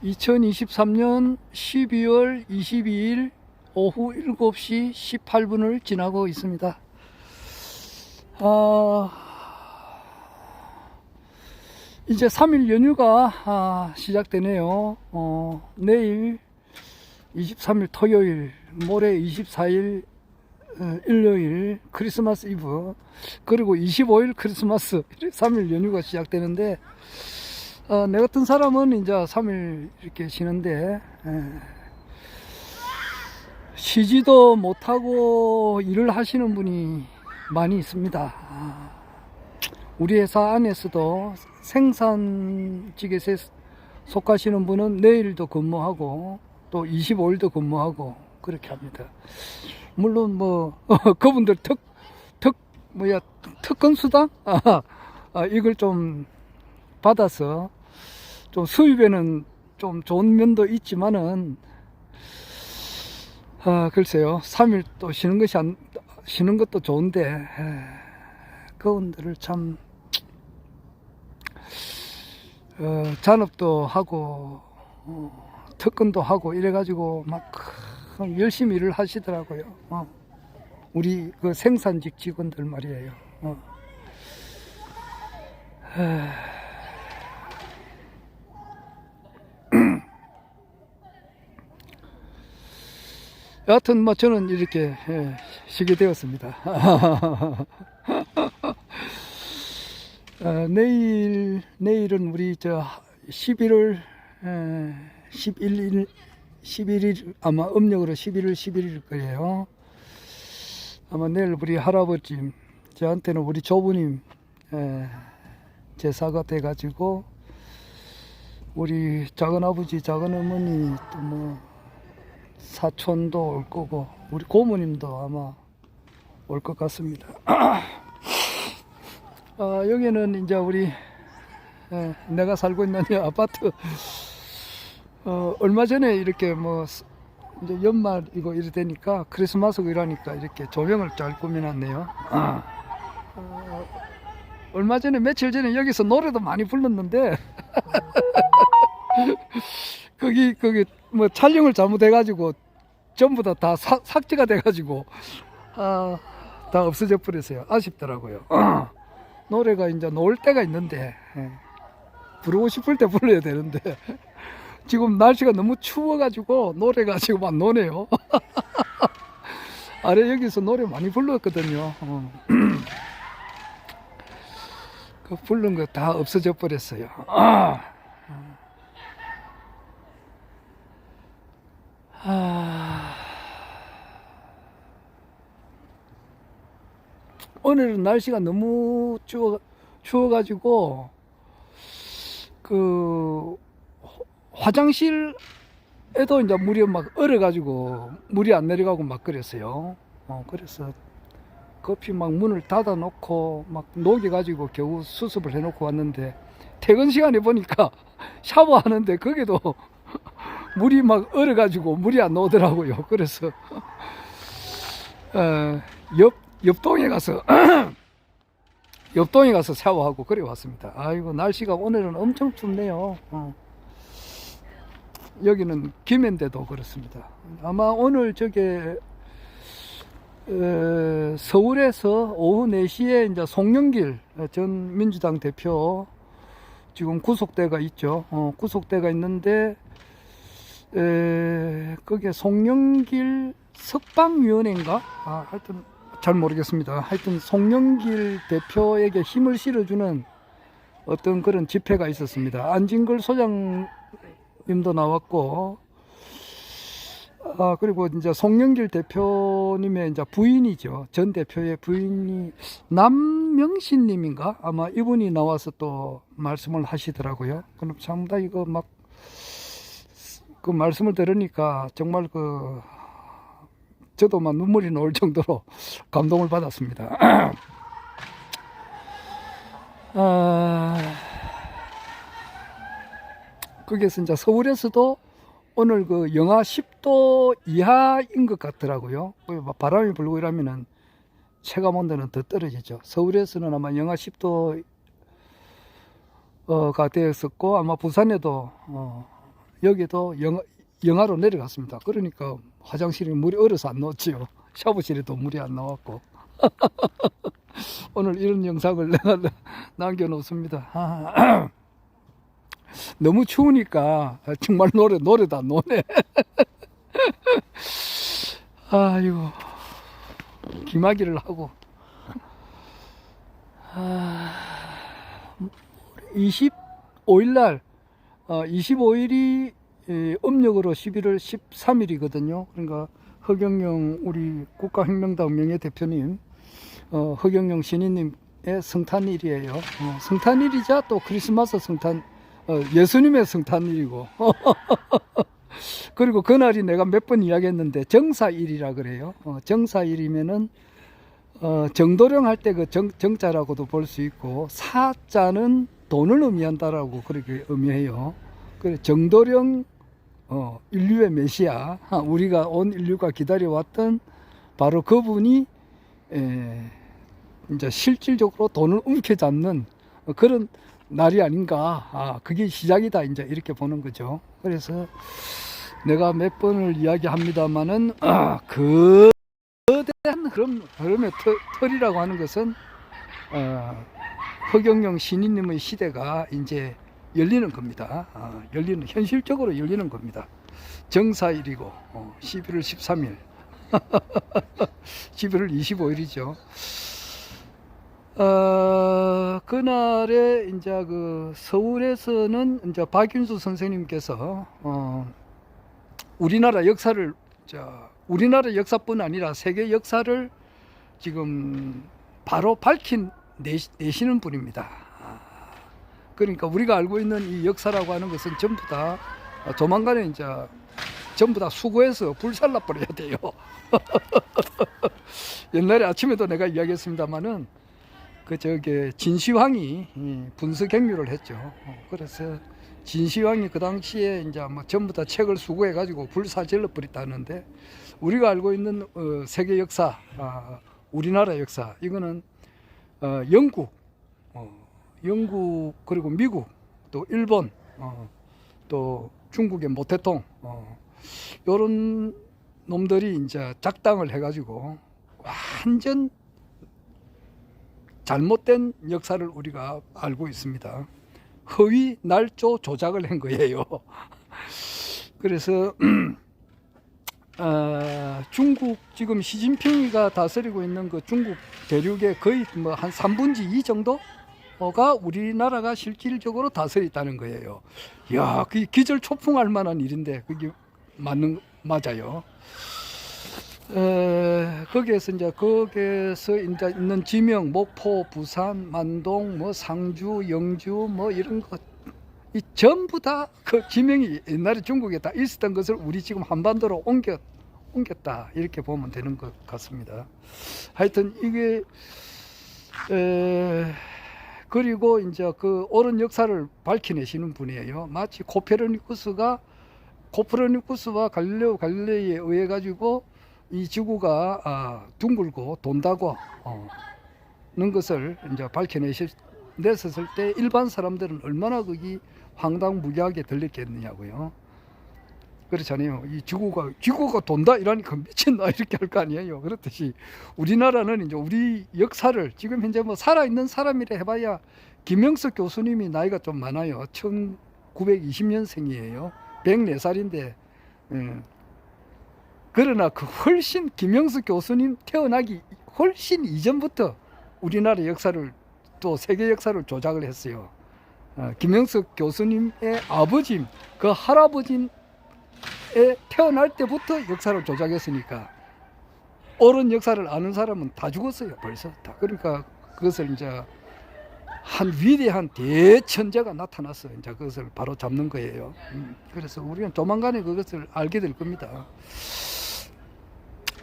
2023년 12월 22일 오후 7시 18분을 지나고 있습니다. 이제 3일 연휴가 시작되네요. 내일 23일 토요일, 모레 24일 일요일 크리스마스 이브, 그리고 25일 크리스마스, 3일 연휴가 시작되는데, 내 같은 사람은 이제 3일 이렇게 쉬는데, 쉬지도 못하고 일을 하시는 분이 많이 있습니다. 우리 회사 안에서도 생산직에 속하시는 분은 내일도 근무하고 또 25일도 근무하고 그렇게 합니다. 물론 그분들 특권 수당 이걸 좀 받아서 좀 수입에는 좀 좋은 면도 있지만은 글쎄요, 3일 또 쉬는 것도 좋은데 그분들을 참 잔업도 하고 특권도 하고 이래가지고 막 열심히 일을 하시더라고요. 우리 그 생산직 직원들 말이에요. 여하튼 저는 이렇게 쉬게 되었습니다. 내일은 우리 11월 11일 아마 음력으로 11월 11일 거예요. 아마 내일 우리 할아버지, 저한테는 우리 조부님 제사가 돼가지고 우리 작은아버지, 작은어머니 또 사촌도 올 거고 우리 고모님도 아마 올 것 같습니다. 여기는 이제 우리 내가 살고 있는 이 아파트 얼마 전에 이렇게 이제 연말이고 이래 되니까 크리스마스고 이러니까 이렇게 조명을 잘 꾸며놨네요. 얼마 전에 며칠 전에 여기서 노래도 많이 불렀는데 거기 촬영을 잘못해가지고 전부 다 삭제가 돼가지고 다 없어져 버렸어요. 아쉽더라고요. 노래가 이제 나올 때가 있는데 부르고 싶을 때 불러야 되는데 지금 날씨가 너무 추워가지고 노래가 지금 안 나오네요. 아래 여기서 노래 많이 불렀거든요. 그 부른 거 다 없어져 버렸어요. 오늘은 날씨가 너무 추워가지고 그 화장실에도 이제 물이 막 얼어가지고 물이 안 내려가고 막 그랬어요. 그래서 급히 막 문을 닫아 놓고 막 녹여가지고 겨우 수습을 해놓고 왔는데 퇴근 시간에 보니까 샤워하는데 거기도 물이 막 얼어가지고 물이 안 나오더라고요. 그래서 옆동에 가서 샤워하고 그래 왔습니다. 아이고, 날씨가 오늘은 엄청 춥네요. 여기는 김해인데도 그렇습니다. 아마 오늘 서울에서 오후 4시에 이제 송영길 전 민주당 대표 지금 구속대가 있죠. 구속대가 있는데 그게 송영길 석방위원회인가? 하여튼 잘 모르겠습니다. 하여튼 송영길 대표에게 힘을 실어주는 어떤 그런 집회가 있었습니다. 안진걸 소장님도 나왔고, 그리고 이제 송영길 대표님의 이제 부인이죠. 전 대표의 부인이 남명신님인가? 아마 이분이 나와서 또 말씀을 하시더라고요. 그럼 상당히 그 말씀을 들으니까 정말 저도 막 눈물이 나올 정도로 감동을 받았습니다. 거기에서 이제 서울에서도 오늘 영하 10도 이하인 것 같더라고요. 바람이 불고 이러면은 체감 온도는 더 떨어지죠. 서울에서는 아마 영하 10도가 되었었고, 아마 부산에도 여기도 영하로 내려갔습니다. 그러니까 화장실에 물이 얼어서 안 나왔지요. 샤워실에도 물이 안 나왔고. 오늘 이런 영상을 내가 남겨놓습니다. 너무 추우니까 정말 노래도 안 노네. 아이고, 기마기를 하고. 25일날 25일이 음력으로 11월 13일이거든요. 그러니까 허경영 우리 국가혁명당 명예대표님, 허경영 신인님의 성탄일이에요. 성탄일이자 또 크리스마스 성탄, 예수님의 성탄일이고. 그리고 그날이 내가 몇 번 이야기했는데 정사일이라 그래요. 정사일이면은 정도령 할 때 그 정자라고도 볼 수 있고, 사자는 돈을 의미한다라고 그렇게 의미해요. 그래, 정도령 인류의 메시아, 우리가 온 인류가 기다려왔던 바로 그분이 이제 실질적으로 돈을 움켜잡는 그런 날이 아닌가. 그게 시작이다, 이제 이렇게 보는 거죠. 그래서 내가 몇 번을 이야기합니다만은 거대한 흐름의 틀이라고 하는 것은 허경영 신인님의 시대가 이제 열리는 겁니다. 현실적으로 열리는 겁니다. 정사일이고 11월 13일 11월 25일이죠. 그날에 이제 그 서울에서는 이제 박윤수 선생님께서 우리나라 역사를, 우리나라 역사뿐 아니라 세계 역사를 지금 바로 내시는 분입니다. 그러니까 우리가 알고 있는 이 역사라고 하는 것은 전부 다 조만간에 이제 전부 다 수거해서 불살라 버려야 돼요. 옛날에 아침에도 내가 이야기했습니다만은 진시황이 분수경유를 했죠. 그래서 진시황이 그 당시에 이제 뭐 전부 다 책을 수거해 가지고 불사질러 버렸다는데, 우리가 알고 있는 세계 역사, 우리나라 역사, 이거는 영국 그리고 미국, 또 일본, 또 중국의 모태통, 요런 놈들이 이제 작당을 해가지고 완전 잘못된 역사를 우리가 알고 있습니다. 허위 날조 조작을 한 거예요. 그래서 중국, 지금 시진핑이가 다스리고 있는 그 중국 대륙의 거의 뭐 한 3분의 2 정도가 우리나라가 실질적으로 다스렸다는 거예요. 이야, 그게 기절초풍할 만한 일인데 그게 맞아요. 거기에서 이제 있는 지명, 목포, 부산, 만동, 뭐 상주, 영주, 뭐 이런 것, 이 전부 다 그 지명이 옛날에 중국에 다 있었던 것을 우리 지금 한반도로 옮겼다, 이렇게 보면 되는 것 같습니다. 하여튼 이게 그리고 이제 그 옳은 역사를 밝혀내시는 분이에요. 마치 코페르니쿠스와 갈릴레오 갈릴레이에 의해 가지고 이 지구가 둥글고 돈다고 는 것을 이제 밝혀내셨을 때 일반 사람들은 얼마나 거기 황당무계하게 들렸겠느냐고요. 그렇잖아요. 이 지구가 돈다 이러니까 미친다 이렇게 할 거 아니에요. 그렇듯이 우리나라는 이제 우리 역사를 지금 현재 뭐 살아있는 사람이라 해봐야 김영석 교수님이 나이가 좀 많아요. 1920년생이에요. 104살인데 그러나 그 훨씬 김영석 교수님 태어나기 훨씬 이전부터 우리나라 역사를, 또 세계 역사를 조작을 했어요. 김영석 교수님의 아버지, 그 할아버지에 태어날 때부터 역사를 조작했으니까 옳은 역사를 아는 사람은 다 죽었어요, 벌써 다. 그러니까 그것을 이제 한 위대한 대천재가 나타났어. 이제 그것을 바로 잡는 거예요. 그래서 우리는 조만간에 그것을 알게 될 겁니다.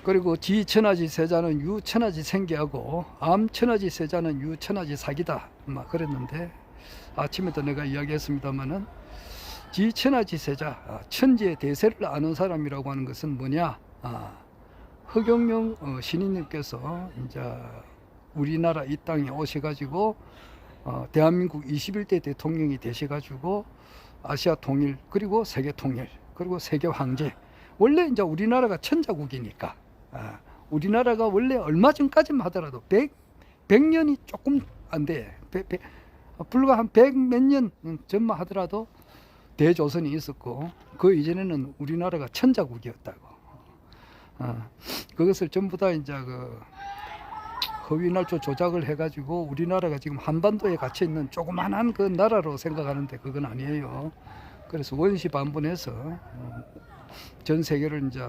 그리고 지천하지 세자는 유천하지 생계하고 암천하지 세자는 유천하지 사기다, 막 그랬는데, 아침에도 내가 이야기했습니다마는 지천하지 세자, 천지의 대세를 아는 사람이라고 하는 것은 뭐냐? 허경영 신인님께서 이제 우리나라 이 땅에 오셔가지고 대한민국 21대 대통령이 되셔가지고 아시아 통일, 그리고 세계 통일, 그리고 세계 황제. 원래 이제 우리나라가 천자국이니까, 우리나라가 원래 얼마 전까지만 하더라도 100년이 조금 안 돼. 불과 한 100 몇 년 전만 하더라도 대조선이 있었고, 그 이전에는 우리나라가 천자국이었다고. 그것을 전부 다 이제 허위날조 조작을 해가지고 우리나라가 지금 한반도에 갇혀 있는 조그만한 그 나라로 생각하는데 그건 아니에요. 그래서 원시 반분해서 전 세계를 이제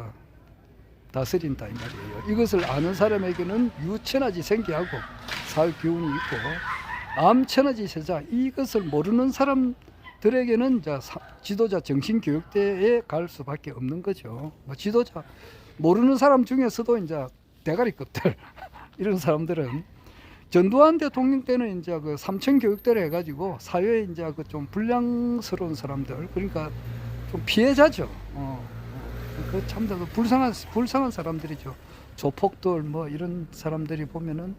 다스린다 이 말이에요. 이것을 아는 사람에게는 유천하지 생기하고 사회 기운이 있고, 암천하지 세자, 이것을 모르는 사람들에게는 이제 지도자 정신교육대에 갈 수밖에 없는 거죠. 뭐 지도자 모르는 사람 중에서도 이제 대가리급들 이런 사람들은 전두환 대통령 때는 이제 그 삼천 교육대를 해가지고 사회에 이제 그 좀 불량스러운 사람들, 그러니까 좀 피해자죠. 그 참 그 불쌍한 사람들이죠. 조폭들 뭐 이런 사람들이 보면은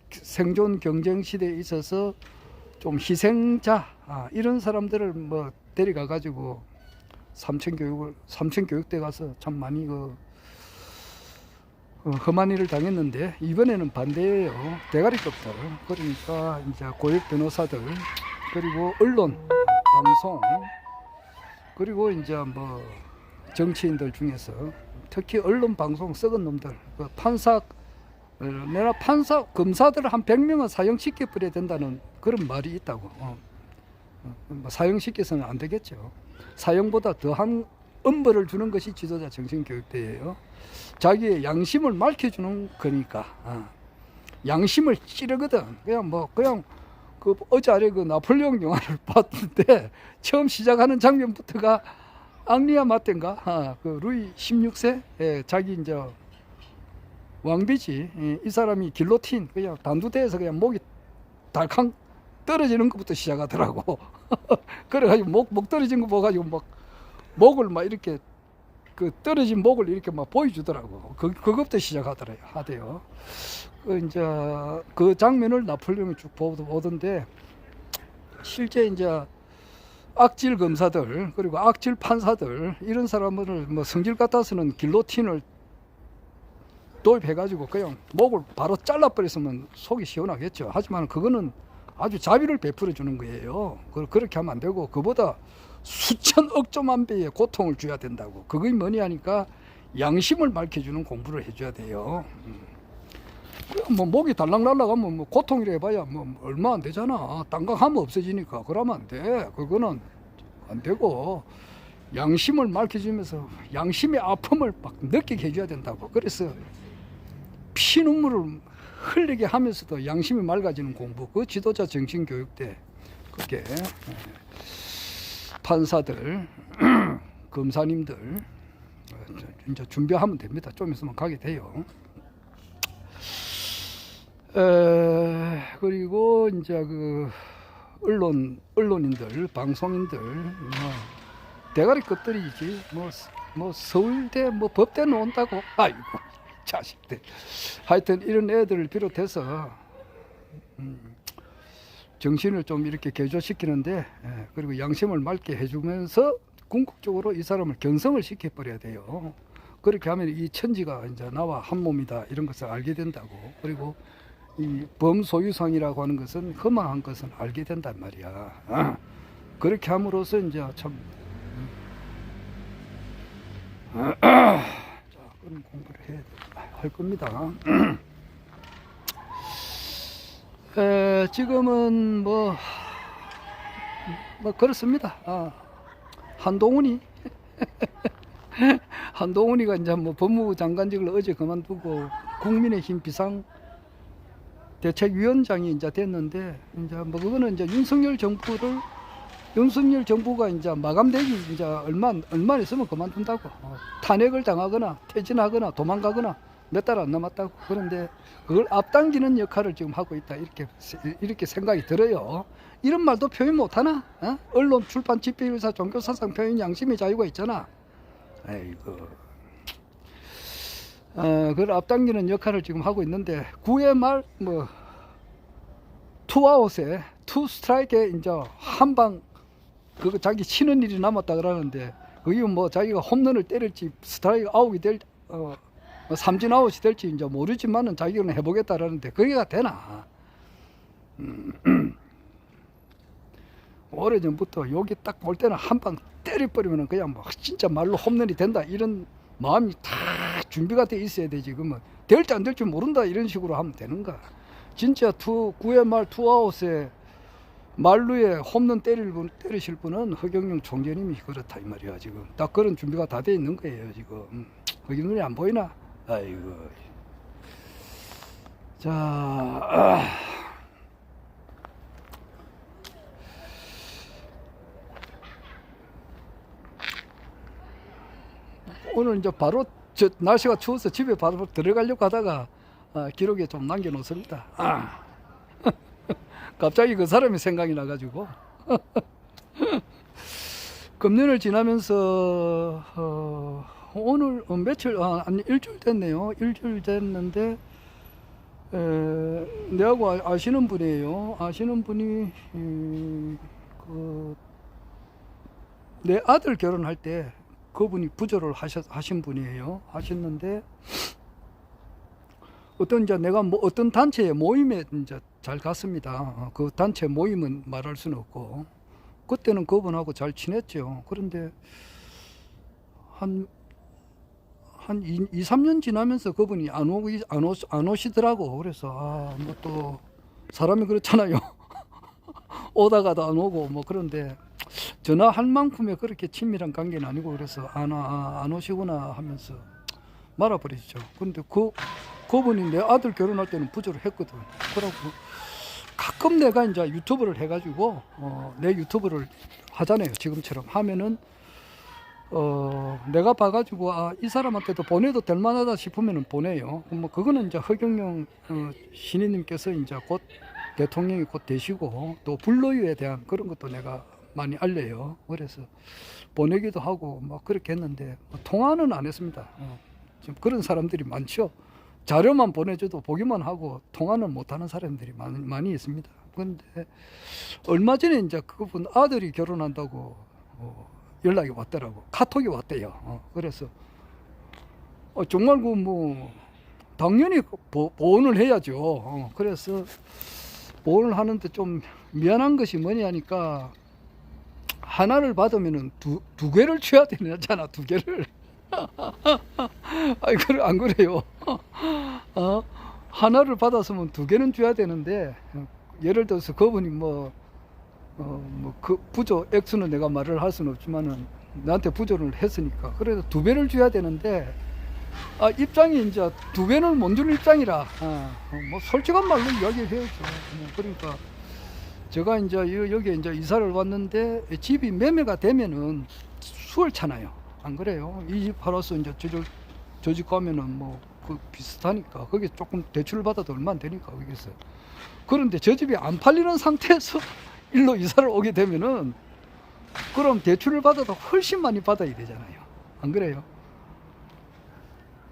생존 경쟁 시대에 있어서 좀 희생자, 이런 사람들을 뭐 데려가 가지고 삼천 교육대 가서 참 많이 험한 일을 당했는데, 이번에는 반대예요. 대가리급들, 그러니까 이제 고액 변호사들, 그리고 언론, 방송, 그리고 이제 뭐 정치인들 중에서 특히 언론, 방송 썩은 놈들, 내가 검사들 한 100명은 사형시켜 버려야 된다는 그런 말이 있다고. 사형시켜서는 안 되겠죠. 사형보다 더한 엄벌을 주는 것이 지도자 정신교육대예요. 자기의 양심을 맑혀주는 거니까. 양심을 찌르거든. 그냥 그 어제 그 나폴레옹 영화를 봤는데 처음 시작하는 장면부터가 앙리아 마텐가, 그 루이 16세, 자기 이제 왕비지. 이 사람이 길로틴, 그냥 단두대에서 그냥 목이 달캉 떨어지는 것부터 시작하더라고. 그래가지고 목 떨어진 거 보가지고 막 목을 막 이렇게 그 떨어진 목을 이렇게 막 보여주더라고. 그것부터 시작하대요. 이제 그 장면을 나폴레옹이 쭉 보던데, 실제 이제 악질 검사들, 그리고 악질 판사들, 이런 사람들을 뭐 성질 같아서는 길로틴을 도입해가지고 그냥 목을 바로 잘라버렸으면 속이 시원하겠죠. 하지만 그거는 아주 자비를 베풀어 주는 거예요. 그렇게 하면 안 되고, 그보다 수천억 조만 배의 고통을 줘야 된다고. 그게 뭐니 하니까 양심을 밝혀주는 공부를 해줘야 돼요. 뭐 목이 달랑달랑하면 뭐 고통이라 해봐야 뭐 얼마 안 되잖아. 땅강하면 없어지니까. 그러면 안 돼. 그거는 안 되고, 양심을 밝혀주면서 양심의 아픔을 막 느끼게 해줘야 된다고. 그래서 피눈물을 흘리게 하면서도 양심이 맑아지는 공부, 그 지도자 정신교육대. 그게 판사들, 검사님들 이제 준비하면 됩니다. 좀 있으면 가게 돼요. 그리고 이제 그 언론인들, 방송인들, 대가리 것들이지. 뭐 서울대, 뭐 법대 나온다고. 아이고 자식들. 하여튼 이런 애들을 비롯해서 정신을 좀 이렇게 개조시키는데, 그리고 양심을 맑게 해주면서 궁극적으로 이 사람을 견성을 시켜버려야 돼요. 그렇게 하면 이 천지가 이제 나와 한 몸이다, 이런 것을 알게 된다고. 그리고 이 범소유상이라고 하는 것은 허망한 것을 알게 된단 말이야. 그렇게 함으로써 이제 참 자, 그런 공부를 할 겁니다. 지금은 뭐 그렇습니다. 한동훈이가 이제 뭐 법무부 장관직을 어제 그만두고 국민의힘 비상 대책위원장이 이제 됐는데, 이제 뭐 그거는 이제 윤석열 정부가 이제 마감되기 이제 얼마 있으면 그만둔다고. 탄핵을 당하거나 퇴진하거나 도망가거나 몇 달 안 남았다고. 그런데 그걸 앞당기는 역할을 지금 하고 있다, 이렇게 생각이 들어요. 이런 말도 표현 못하나? 언론, 출판, 집회, 의사, 종교, 사상, 표현, 양심의 자유가 있잖아. 아이고. 그걸 앞당기는 역할을 지금 하고 있는데, 9회 말 뭐 투아웃에 투 스트라이크에 이제 한 방 그거 자기 치는 일이 남았다 그러는데 그게 뭐 자기가 홈런을 때릴지 스트라이크 아웃이 될 삼진 아웃이 될지 이제 모르지만은 자기는 해보겠다라는데 그게가 되나? 오래전부터 여기 딱 볼 때는 한 방 때려버리면 그냥 뭐 진짜 말로 홈런이 된다 이런 마음이 다 준비가 돼 있어야 되지. 그러면 될지 안 될지 모른다 이런 식으로 하면 되는 거야. 진짜 9회 말 투아웃에 말루에 홈런 때리실 분은 허경영 총재님이 그렇다 이 말이야. 지금 딱 그런 준비가 다 돼 있는 거예요 지금. 거기 눈이 안 보이나? 아이고. 자, 오늘 이제 바로 날씨가 추워서 집에 바로 들어가려고 하다가 기록에 좀 남겨놓습니다. 갑자기 그 사람이 생각이 나가지고 금년을 지나면서 오늘 며칠 아니 일주일 됐네요. 일주일 됐는데 내하고 아시는 분이에요. 아시는 분이 내 아들 결혼할 때 그분이 부조를 하신 분이에요. 하셨는데 어떤 이제 내가 뭐 어떤 단체의 모임에 이제 잘 갔습니다. 그 단체 모임은 말할 수는 없고 그때는 그분하고 잘 친했죠. 그런데 한 2, 3년 지나면서 그분이 안 오시더라고. 그래서 뭐 또 사람이 그렇잖아요. 오다가도 안 오고 뭐 그런데 전화할 만큼의 그렇게 친밀한 관계는 아니고 그래서 안 오시구나 하면서 말아버리죠. 근데 그분이 내 아들 결혼할 때는 부조를 했거든. 그러고 가끔 내가 이제 유튜브를 해가지고 내 유튜브를 하잖아요. 지금처럼 하면은 내가 봐가지고 이 사람한테도 보내도 될 만하다 싶으면은 보내요. 뭐 그거는 이제 허경영 신인님께서 이제 곧 대통령이 곧 되시고 또 불로유에 대한 그런 것도 내가 많이 알려요. 그래서 보내기도 하고 막 그렇게 했는데 통화는 안 했습니다. 좀 그런 사람들이 많죠. 자료만 보내줘도 보기만 하고 통화는 못하는 사람들이 많이 있습니다. 그런데 얼마 전에 이제 그분 아들이 결혼한다고 연락이 왔더라고. 카톡이 왔대요. 그래서 정말 그 뭐 당연히 보온을 해야죠. 그래서 보온을 하는데 좀 미안한 것이 뭐냐 하니까 하나를 받으면은 두 개를 줘야 되잖아. 두 개를. 아이 그래 안 그래요? 하나를 받았으면 두 개는 줘야 되는데 예를 들어서 그분이 그 부조 액수는 내가 말을 할 수는 없지만은 나한테 부조를 했으니까 그래도 두 배를 줘야 되는데 입장이 이제 두 배는 못 주는 입장이라 뭐 솔직한 말로 이야기해야죠. 그러니까 제가 이제 여기 이제 이사를 왔는데 집이 매매가 되면은 수월찮아요. 안 그래요? 이 집 팔아서 이제 저 집 가면은 뭐 그 비슷하니까 거기 조금 대출을 받아도 얼마 안 되니까 거기서. 그런데 저 집이 안 팔리는 상태에서 일로 이사를 오게 되면은 그럼 대출을 받아도 훨씬 많이 받아야 되잖아요. 안 그래요?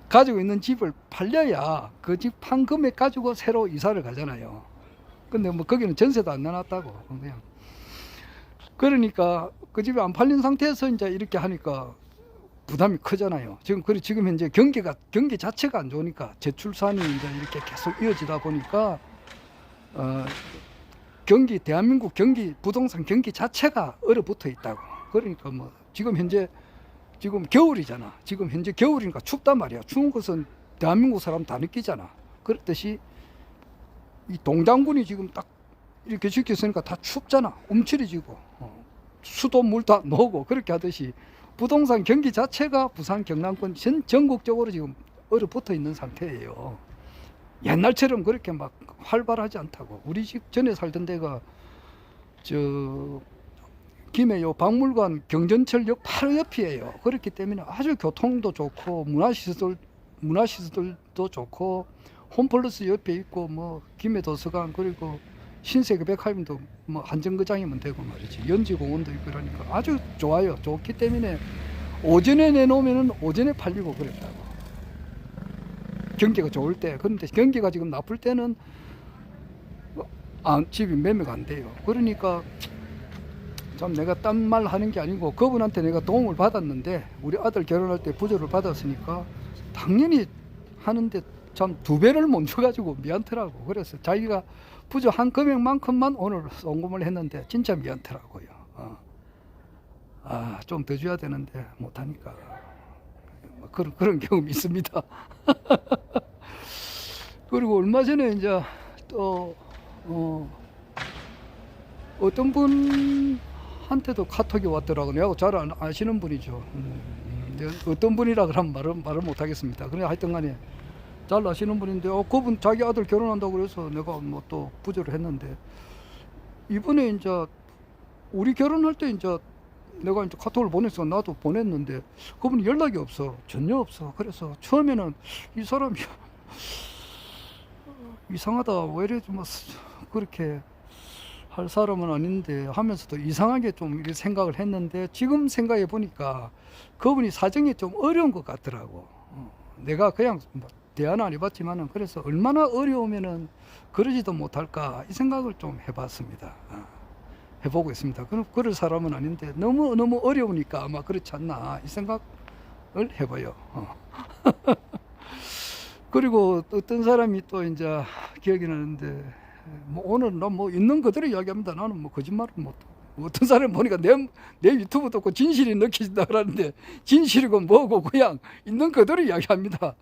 가지고 있는 집을 팔려야 그 집 판 금액 가지고 새로 이사를 가잖아요. 근데 뭐 거기는 전세도 안 내놨다고 그냥. 그러니까 그 집이 안 팔린 상태에서 이제 이렇게 하니까 부담이 크잖아요. 지금 현재 경기 자체가 안 좋으니까 저출산이 이제 이렇게 계속 이어지다 보니까 대한민국 부동산 경기 자체가 얼어붙어 있다고. 그러니까 뭐 지금 겨울이잖아. 지금 현재 겨울이니까 춥단 말이야. 추운 것은 대한민국 사람 다 느끼잖아. 그렇듯이 이 동장군이 지금 딱 이렇게 지켰으니까 다 춥잖아. 움츠러지고 수도 물 다 녹고 그렇게 하듯이 부동산 경기 자체가 부산 경남권 전국적으로 지금 얼어붙어 있는 상태예요. 옛날처럼 그렇게 막 활발하지 않다고. 우리 집 전에 살던 데가 김해요 박물관 경전철역 바로 옆이에요. 그렇기 때문에 아주 교통도 좋고 문화시설도 좋고 홈플러스 옆에 있고 뭐 김해 도서관 그리고 신세계 백화점도 뭐 한정거장이면 되고 말이지. 연지공원도 있고 그러니까 아주 좋아요. 좋기 때문에 오전에 내놓으면은 오전에 팔리고 그랬다고. 경기가 좋을 때. 그런데 경기가 지금 나쁠 때는 집이 매매가 안 돼요. 그러니까 참 내가 딴 말 하는 게 아니고 그분한테 내가 도움을 받았는데 우리 아들 결혼할 때 부조를 받았으니까 당연히 하는데 참 2배를 못 줘가지고 미안하더라고. 그래서 자기가 부조 한 금액만큼만 오늘 송금을 했는데 진짜 미안하더라고요. 좀 더 줘야 되는데 못하니까 그런 경험이 있습니다. 그리고 얼마 전에 이제 또 어떤 분한테도 카톡이 왔더라고요. 내하고 잘 아시는 분이죠. 어떤 분이라 그러면 말을 못 하겠습니다. 그래 하여튼 간에 잘 아시는 분인데 그분 자기 아들 결혼한다고 그래서 내가 뭐 또 부조를 했는데 이번에 이제 우리 결혼할 때 이제 내가 이제 카톡을 보냈어. 나도 보냈는데 그분이 연락이 없어. 전혀 없어. 그래서 처음에는 이 사람이 이상하다. 왜 이래 좀 그렇게 할 사람은 아닌데 하면서도 이상하게 좀 이렇게 생각을 했는데 지금 생각해 보니까 그분이 사정이 좀 어려운 것 같더라고. 내가 그냥 대화는 안 해봤지만은 그래서 얼마나 어려우면은 그러지도 못할까 이 생각을 좀 해봤습니다. 해보고 있습니다. 그럴 사람은 아닌데 너무 어려우니까 아마 그렇지 않나 이 생각을 해봐요. 그리고 어떤 사람이 또 이제 기억이 나는데 뭐 오늘 나 뭐 있는 그대로 이야기합니다. 나는 뭐 거짓말을 못. 어떤 사람 보니까 내 유튜브 듣고 진실이 느껴진다 그러는데 진실이고 뭐고 그냥 있는 그대로 이야기합니다.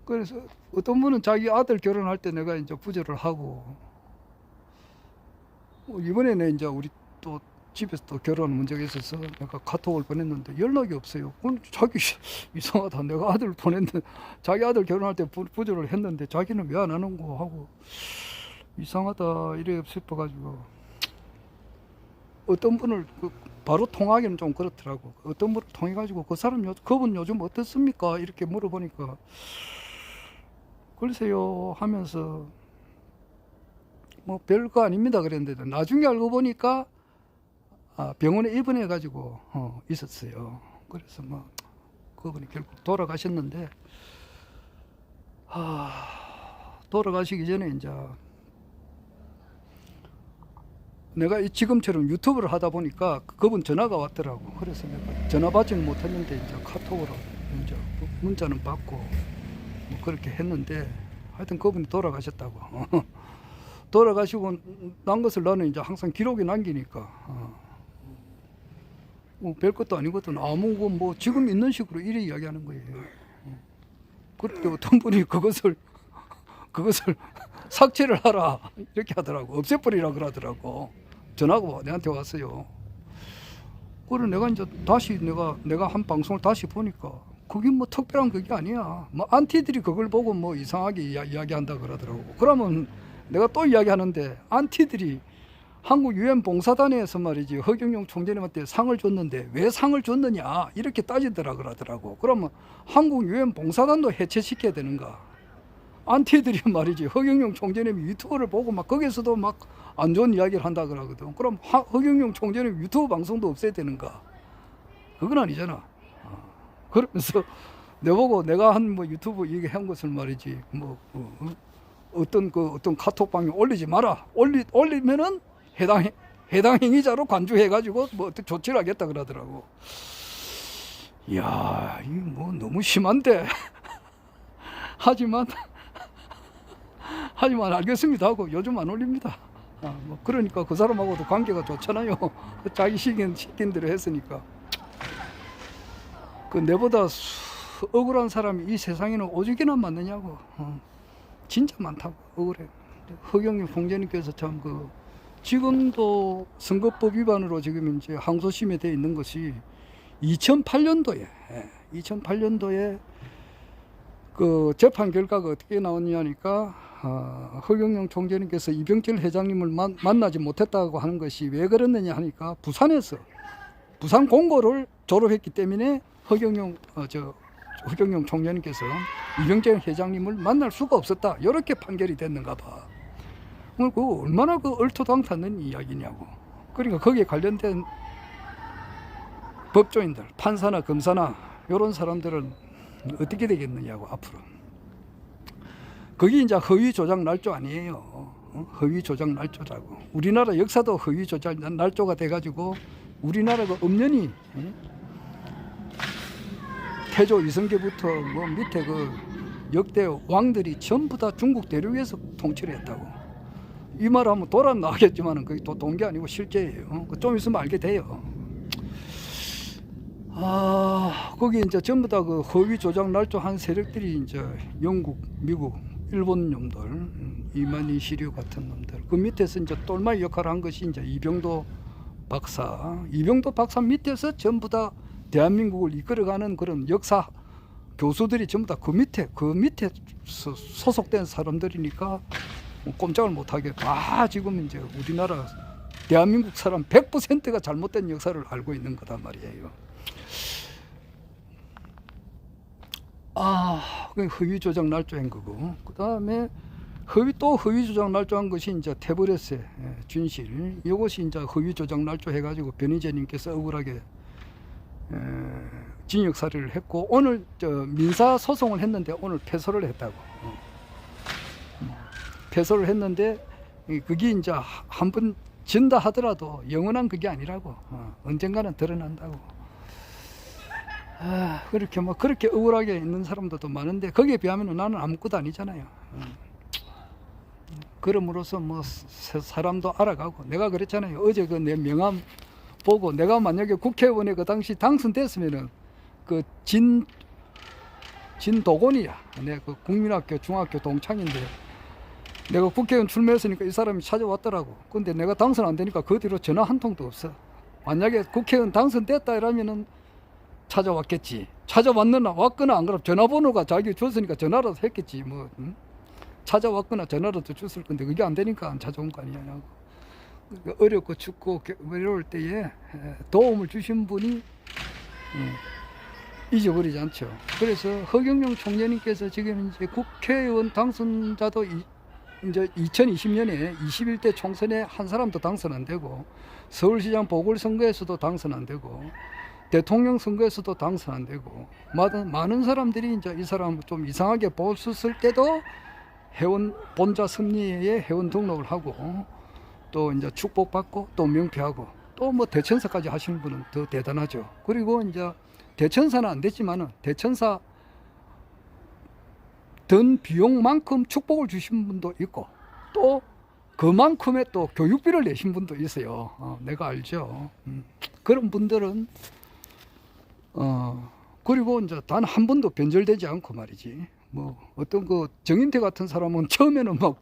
그래서 어떤 분은 자기 아들 결혼할 때 내가 이제 부조를 하고 이번에는 이제 우리 또 집에서 또 결혼 문제가 있어서 내가 카톡을 보냈는데 연락이 없어요. 그건 자기 이상하다. 내가 아들 보냈는데 자기 아들 결혼할 때 부조를 했는데 자기는 왜 안 하는 거 하고 이상하다 이래 싶어가지고 어떤 분을 바로 통화하기는 좀 그렇더라고. 어떤 분을 통해가지고 그분 요즘 어떻습니까? 이렇게 물어보니까 글쎄요 하면서 뭐 별거 아닙니다 그랬는데 나중에 알고 보니까 병원에 입원해가지고 있었어요. 그래서 뭐 그분이 결국 돌아가셨는데 돌아가시기 전에 이제 내가 지금처럼 유튜브를 하다 보니까 그분 전화가 왔더라고. 그래서 내가 전화 받지는 못했는데 이제 카톡으로 이제 문자는 받고 뭐 그렇게 했는데 하여튼 그분이 돌아가셨다고. 돌아가시고 난 것을 나는 이제 항상 기록에 남기니까 뭐 별것도 아니거든. 아무 뭐 지금 있는 식으로 이래 이야기하는 거예요. 그런데 어떤 분이 그것을 삭제를 하라 이렇게 하더라고. 없애버리라 그러더라고. 전화가 내한테 왔어요. 그래 내가 이제 다시 내가 한 방송을 다시 보니까 그게 뭐 특별한 그게 아니야. 뭐 안티들이 그걸 보고 뭐 이상하게 이야기한다 그러더라고. 그러면 내가 또 이야기하는데 안티들이 한국 유엔 봉사단에서 말이지 허경영 총재님한테 상을 줬는데 왜 상을 줬느냐 이렇게 따지더라 그러더라고. 그러면 한국 유엔 봉사단도 해체시켜야 되는가? 안티들이 말이지 허경영 총재님이 유튜브를 보고 막 거기서도 막 안 좋은 이야기를 한다 그러거든. 그럼 허경영 총재님 유튜브 방송도 없애야 되는가? 그건 아니잖아. 그러면서 내보고 내가 한 뭐 유튜브 얘기한 것을 말이지 뭐 어떤 카톡방에 올리지 마라. 올리면은 해당 행위자로 간주해가지고 뭐 어떻게 조치를 하겠다 그러더라고. 이야, 이 뭐 너무 심한데. 하지만 알겠습니다 하고 요즘 안 올립니다. 뭐 그러니까 그 사람하고도 관계가 좋잖아요. 자기 시킨 대로 했으니까. 그 내보다 억울한 사람이 이 세상에는 오죽이나 많느냐고. 진짜 많다고. 억울해. 허경영 총재님께서 참 지금도 선거법 위반으로 지금 이제 항소심에 돼 있는 것이 2008년도에 그 재판 결과가 어떻게 나왔냐니까 허경영 총재님께서 이병철 회장님을 만나지 못했다고 하는 것이 왜 그랬느냐 하니까 부산 공고를 졸업했기 때문에 허경영 총재님께서 이병철 회장님을 만날 수가 없었다. 이렇게 판결이 됐는가 봐. 그 얼마나 얼토당탄한 이야기냐고. 그러니까 거기에 관련된 법조인들, 판사나 검사나 이런 사람들은 어떻게 되겠느냐고 앞으로. 그게 이제 허위 조작 날조 아니에요. 허위 조작 날조라고. 우리나라 역사도 허위 조작 날조가 돼가지고 우리나라가 엄연히 태조 이성계부터 뭐 밑에 그 역대 왕들이 전부 다 중국 대륙에서 통치를 했다고. 이 말하면 돌아 나가겠지만은 그게 또 동기 아니고 실제예요. 좀 있으면 알게 돼요. 거기 이제 전부 다 그 허위 조작 날조한 세력들이 이제 영국, 미국, 일본 놈들, 이만희 시류 같은 놈들. 그 밑에서 이제 똘마이 역할을 한 것이 이제 이병도 박사. 이병도 박사 밑에서 전부 다 대한민국을 이끌어가는 그런 역사 교수들이 전부 다 그 밑에 소속된 사람들이니까 꼼짝을 못하게 지금 이제 우리나라 대한민국 사람 100%가 잘못된 역사를 알고 있는 거단 말이에요. 그게 허위 조작 날조한 거고, 그 다음에 허위 조작 날조한 것이 이제 태블릿의 준실. 이것이 이제 허위 조작 날조 해가지고 변희재님께서 억울하게 징역 살이를 했고, 오늘 민사 소송을 했는데 오늘 패소를 했다고. 패소를 했는데 그게 이제 한 번 진다 하더라도 영원한 그게 아니라고. 언젠가는 드러난다고. 그렇게 억울하게 있는 사람들도 많은데 거기에 비하면 나는 아무것도 아니잖아요. 그럼으로써 뭐 사람도 알아가고, 내가 그랬잖아요. 어제 그 내 명함 보고 내가 만약에 국회의원에 그 당시 당선됐으면은 그 진도곤이야. 내가 그 국민학교 중학교 동창인데 내가 국회의원 출마했으니까 이 사람이 찾아왔더라고. 근데 내가 당선 안 되니까 그 뒤로 전화 한 통도 없어. 만약에 국회의원 당선됐다 이러면은 찾아왔겠지. 왔거나 안 그러면 전화번호가 자기 줬으니까 전화라도 했겠지. 뭐 찾아왔거나 전화라도 줬을 건데 그게 안 되니까 안 찾아온 거 아니냐고. 그러니까 어렵고 춥고 외로울 때에 도움을 주신 분이 잊어버리지 않죠. 그래서 허경영 총재님께서 지금 이제 국회의원 당선자도 이제 2020년에 21대 총선에 한 사람도 당선 안 되고, 서울시장 보궐선거에서도 당선 안 되고, 대통령 선거에서도 당선 안 되고, 많은 사람들이 이제 이 사람 좀 이상하게 보셨을 때도 본자 승리에 회원 등록을 하고, 또 이제 축복받고, 또 명패하고, 또 뭐 대천사까지 하시는 분은 더 대단하죠. 그리고 이제 대천사는 안 됐지만은 대천사 든 비용만큼 축복을 주신 분도 있고, 또 그만큼의 또 교육비를 내신 분도 있어요. 내가 알죠. 그런 분들은 그리고 이제 단 한 번도 변절되지 않고 말이지. 뭐 어떤 그 정인태 같은 사람은 처음에는 막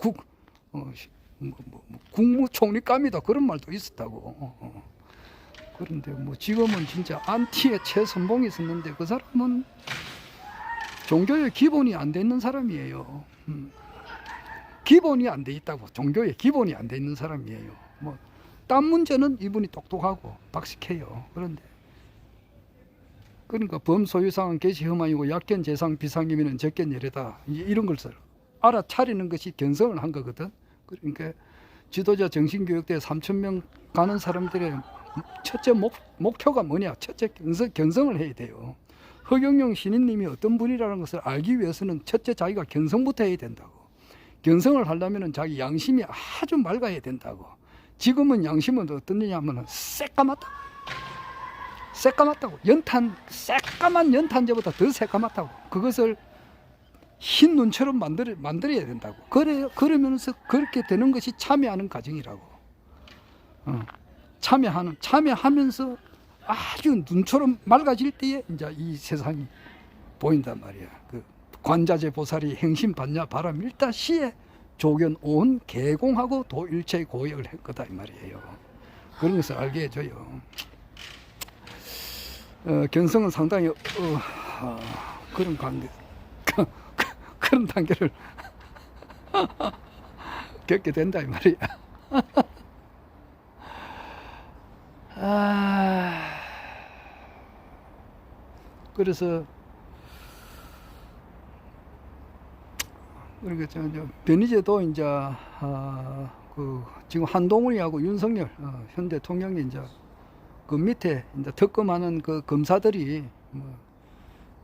국무총리감이다 그런 말도 있었다고. 그런데 뭐 지금은 진짜 안티의 최선봉이 있었는데 그 사람은 종교의 기본이 안 돼 있는 사람이에요. 기본이 안 돼 있다고. 종교의 기본이 안 돼 있는 사람이에요. 뭐 딴 문제는 이분이 똑똑하고 박식해요. 그러니까 범소유상은 개시 혐한이고 약견 재상 비상이면 적견 예례다. 이런 걸 알아차리는 것이 견성을 한 거거든. 그러니까 지도자 정신교육대 3,000명 가는 사람들의 첫째 목표가 뭐냐? 첫째 견성을 해야 돼요. 허경영 신인님이 어떤 분이라는 것을 알기 위해서는 첫째 자기가 견성부터 해야 된다고. 견성을 하려면 자기 양심이 아주 맑아야 된다고. 지금은 양심은 어떠냐 하면 새까맣다고. 새까만 연탄재보다 더 새까맣다고. 그것을 흰 눈처럼 만들어야 된다고. 그러면서 그렇게 되는 것이 참여하는 과정이라고. 참여하면서 아주 눈처럼 맑아질 때에 이제 이 세상이 보인단 말이야. 그 관자재 보살이 행신 받냐 바람 일다 시에 조견 온 개공하고 도일체의 고역을 한 거다 이 말이에요. 그런 것을 알게 해줘요. 견성은 상당히 그런 관계 그런 단계를 겪게 된다 이 말이야. 그래서 변희재도 이제 지금 한동훈이하고 윤석열 현 대통령이 이제 그 밑에 이제 특검하는 그 검사들이 뭐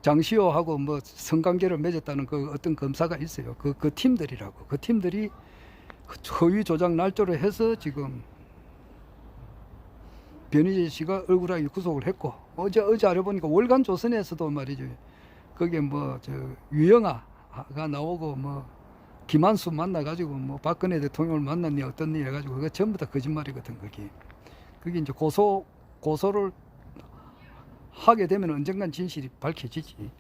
장시호하고 뭐 성관계를 맺었다는 그 어떤 검사가 있어요. 그 팀들이라고. 그 팀들이 허위 조작 날조를 해서 지금 변희재 씨가 억울하게 구속을 했고, 어제 알아보니까 월간 조선에서도 말이죠, 거기에 뭐 저 유영아가 나오고 뭐 김한수 만나가지고 뭐 박근혜 대통령을 만났니 어떻니 해가지고 그거 전부 다 거짓말이거든. 그게 이제 고소를 하게 되면 언젠간 진실이 밝혀지지.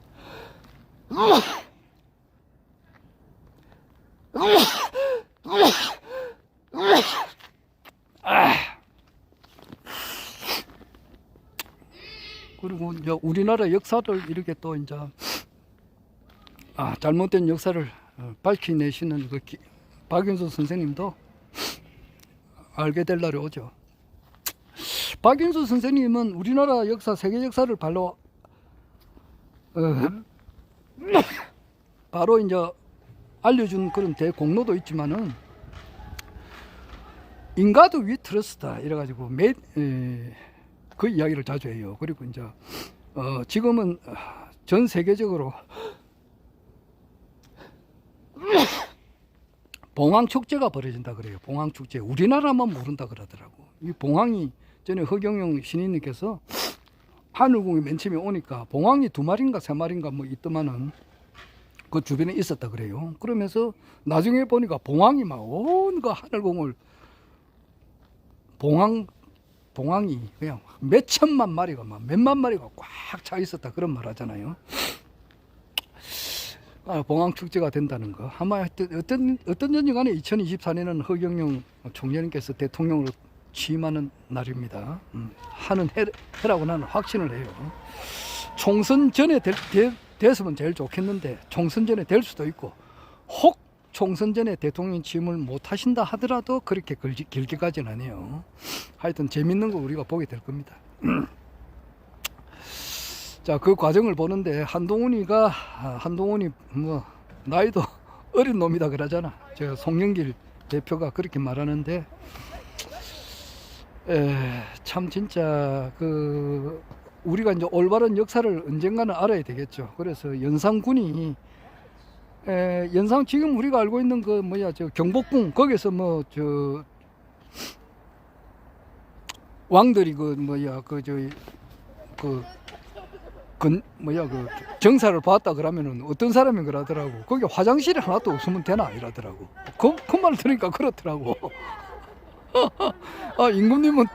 그리고 이제 우리나라 역사를 이렇게 또 이제 잘못된 역사를 밝혀내시는 그 박윤수 선생님도 알게 될 날이 오죠. 박윤수 선생님은 우리나라 역사, 세계 역사를 바로 이제 알려준 그런 대공로도 있지만은 인가드 위 트러스트다 이래가지고 그 이야기를 자주 해요. 그리고 이제 지금은 전 세계적으로 봉황 축제가 벌어진다 그래요. 봉황 축제. 우리나라만 모른다 그러더라고. 이 봉황이 전에 허경영 신인님께서 하늘궁에 맨 처음에 오니까 봉황이 2마리인가 3마리인가 뭐 있더만은 그 주변에 있었다 그래요. 그러면서 나중에 보니까 봉황이 막 온 그 하늘궁을 봉황이 그냥 몇 천만 마리가 막 몇만 마리가 꽉 차 있었다 그런 말 하잖아요. 봉황 축제가 된다는 거. 아마 어떤 간에 2024년은 허경영 총재님께서 대통령으로 취임하는 날입니다. 하는 해라고 나는 확신을 해요. 총선 전에 됐으면 제일 좋겠는데 총선 전에 될 수도 있고, 혹 총선 전에 대통령 취임을 못 하신다 하더라도 그렇게 길게까지는 아니에요. 하여튼 재밌는 거 우리가 보게 될 겁니다. 자, 그 과정을 보는데 한동훈이 뭐 나이도 어린 놈이다 그러잖아. 제가 송영길 대표가 그렇게 말하는데, 참 진짜 우리가 이제 올바른 역사를 언젠가는 알아야 되겠죠. 그래서 연산군이 연산 지금 우리가 알고 있는 그 저 경복궁 거기서 뭐 저 왕들이 정사를 봤다 그러면은 어떤 사람이 그러더라고. 거기 화장실이 하나도 없으면 되나 이러더라고. 그 말을 들으니까 그렇더라고. 임금님은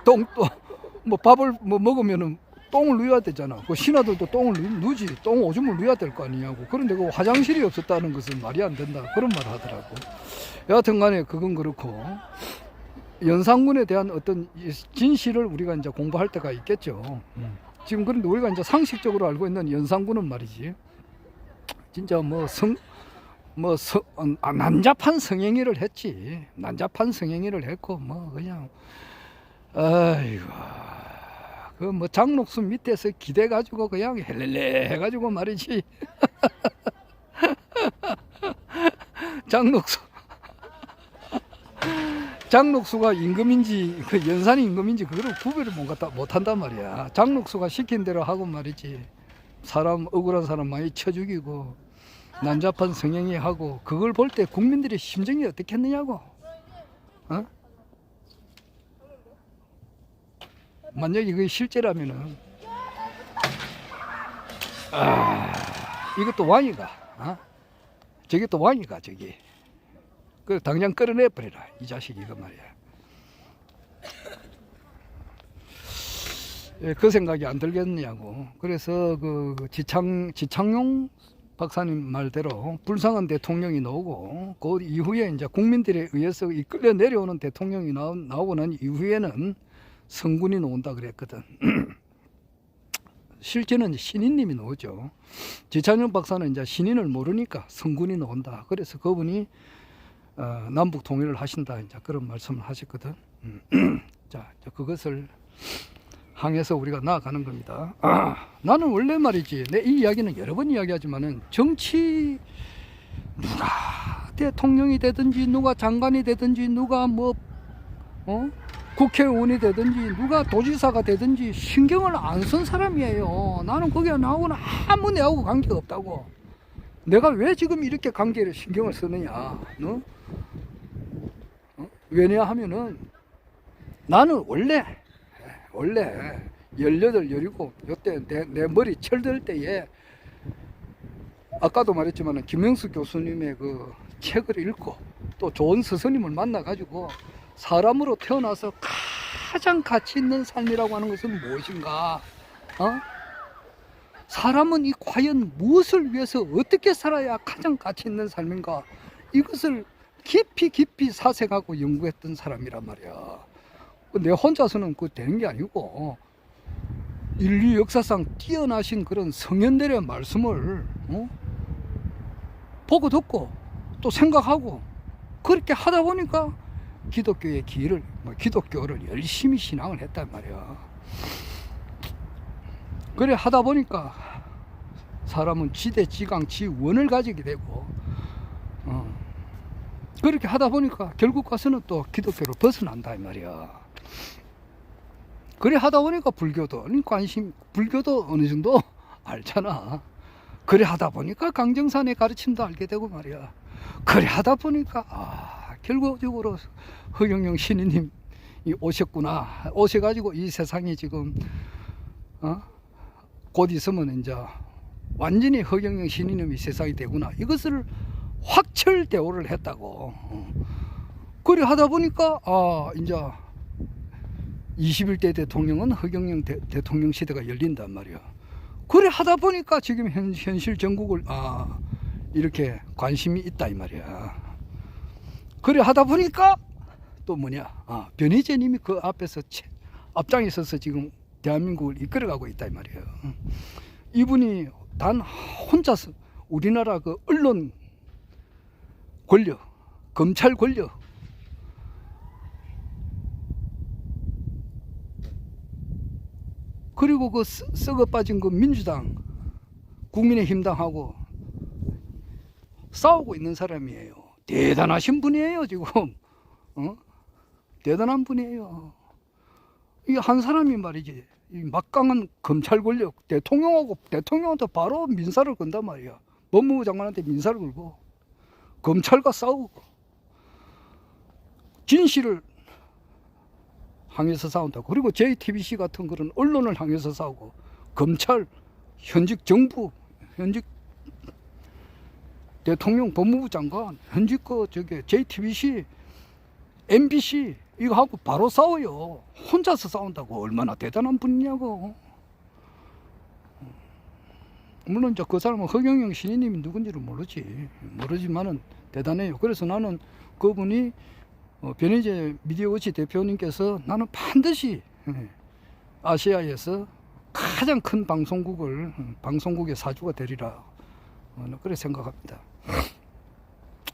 뭐 밥을 뭐 먹으면은 똥을 누워야 되잖아. 그 신하들도 똥을 누지. 똥 오줌을 누워야 될 거 아니냐고. 그런데 그 화장실이 없었다는 것은 말이 안 된다. 그런 말 하더라고. 여하튼 간에 그건 그렇고, 연산군에 대한 어떤 진실을 우리가 이제 공부할 때가 있겠죠. 지금 그런데 우리가 이제 상식적으로 알고 있는 연산군은 말이지, 진짜 난잡한 성행위를 했지. 난잡한 성행위를 했고, 그냥, 아이고. 장록수 밑에서 기대가지고 그냥 헬렐레 해가지고 말이지. 장록수가 임금인지 연산이 임금인지 그걸 구별을 못한단 말이야. 장록수가 시킨 대로 하고 말이지. 억울한 사람 많이 쳐 죽이고 난잡한 성행위 하고, 그걸 볼 때 국민들의 심정이 어떻겠느냐고. 만약에 그게 실제라면은 이것도 왕이가 저게 또 왕이가 저기 그 당장 끌어내 버려라 이 자식 이거 말이야. 그 생각이 안 들겠느냐고. 그래서 지창용 박사님 말대로 불쌍한 대통령이 나오고, 그 이후에 이제 국민들에 의해서 이끌려 내려오는 대통령이 나오고 난 이후에는 성군이 나온다 그랬거든. 실제는 신인님이 나오죠. 지창용 박사는 이제 신인을 모르니까 성군이 나온다. 그래서 그분이 남북 통일을 하신다 이제 그런 말씀을 하셨거든. 자, 그것을 향해서 우리가 나아가는 겁니다. 나는 원래 말이지, 내 이 이야기는 여러 번 이야기하지만은, 정치 누가 대통령이 되든지 누가 장관이 되든지 누가 국회의원이 되든지 누가 도지사가 되든지 신경을 안 쓴 사람이에요. 나는 거기에 나오고는 아무 내하고 관계가 없다고. 내가 왜 지금 이렇게 관계를 신경을 쓰느냐. 왜냐하면은 나는 원래 18, 17, 요때 내 머리 철들 때에 아까도 말했지만 김영수 교수님의 그 책을 읽고 또 좋은 스승님을 만나가지고 사람으로 태어나서 가장 가치 있는 삶이라고 하는 것은 무엇인가? 사람은 이 과연 무엇을 위해서 어떻게 살아야 가장 가치 있는 삶인가? 이것을 깊이 사색하고 연구했던 사람이란 말이야. 내 혼자서는 그 되는 게 아니고 인류 역사상 뛰어나신 그런 성현들의 말씀을 보고 듣고 또 생각하고 그렇게 하다 보니까 기독교를 열심히 신앙을 했단 말이야. 그래 하다 보니까 사람은 지대지강 지원을 가지게 되고 그렇게 하다 보니까 결국 가서는 또 기독교를 벗어난다 이 말이야. 그래 하다 보니까 불교도 어느 정도 알잖아. 그래 하다 보니까 강정산의 가르침도 알게 되고 말이야. 그래 하다 보니까 결과적으로 허경영 신인님이 오셨구나. 오셔가지고 이 세상이 지금 곧 있으면 이제 완전히 허경영 신인님이 세상이 되구나. 이것을 확철대오를 했다고. 그래 하다 보니까 이제 21대 대통령은 허경영 대통령 시대가 열린단 말이야. 그래 하다 보니까 지금 현실 전국을 이렇게 관심이 있다 이 말이야. 그래 하다 보니까 또 변희재님이 그 앞에서 앞장에 서서 지금 대한민국을 이끌어가고 있다 이 말이에요. 이분이 단 혼자서 우리나라 그 언론 권력, 검찰 권력, 그리고 그 썩어 빠진 그 민주당, 국민의힘당하고 싸우고 있는 사람이에요. 대단하신 분이에요, 지금. 대단한 분이에요. 이 한 사람이 말이지, 이 막강한 검찰 권력, 대통령한테 바로 민사를 건단 말이야. 법무부 장관한테 민사를 걸고, 검찰과 싸우고, 진실을 향해서 싸운다고. 그리고 JTBC 같은 그런 언론을 향해서 싸우고, 검찰, 현직 정부, 현직 대통령, 법무부 장관, 현직 JTBC, MBC 이거 하고 바로 싸워요. 혼자서 싸운다고. 얼마나 대단한 분이냐고. 물론 이제 그 사람은 허경영 신인님이 누군지를 모르지만은 대단해요. 그래서 나는 그분이 변희재 미디어워치 대표님께서 나는 반드시 아시아에서 가장 큰 방송국의 사주가 되리라. 그렇게 생각합니다.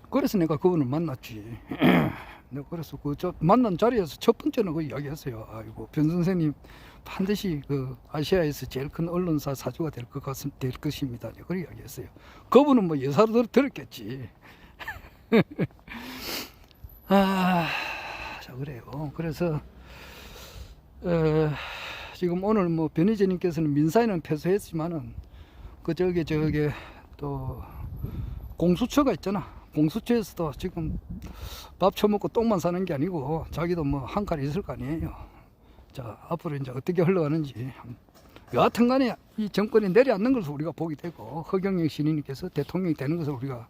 그래서 내가 그분을 만났지. 내가 그래서 만난 자리에서 첫 번째는 그 이야기했어요. 아이고, 변 선생님 반드시 그 아시아에서 제일 큰 언론사 사주가 될 것입니다. 그렇게 이야기했어요. 그분은 뭐 예사로 들었겠지. 자, 그래요. 그래서 지금 오늘 뭐 변희재님께서는 민사에는 패소했지만은 저게 또 공수처가 있잖아. 공수처에서도 지금 밥 처먹고 똥만 사는 게 아니고 자기도 뭐 한 칼이 있을 거 아니에요. 자, 앞으로 이제 어떻게 흘러가는지 여하튼 간에 이 정권이 내려앉는 것을 우리가 보게 되고 허경영 신인님께서 대통령이 되는 것을 우리가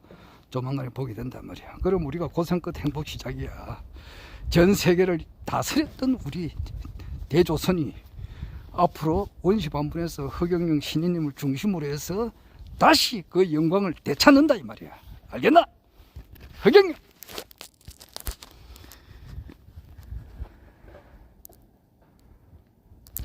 조만간에 보게 된단 말이야. 그럼 우리가 고생 끝 행복 시작이야. 전 세계를 다스렸던 우리 대조선이 앞으로 원시반분에서 허경영 신인님을 중심으로 해서 다시 그 영광을 되찾는다 이 말이야. 알겠나? 허경영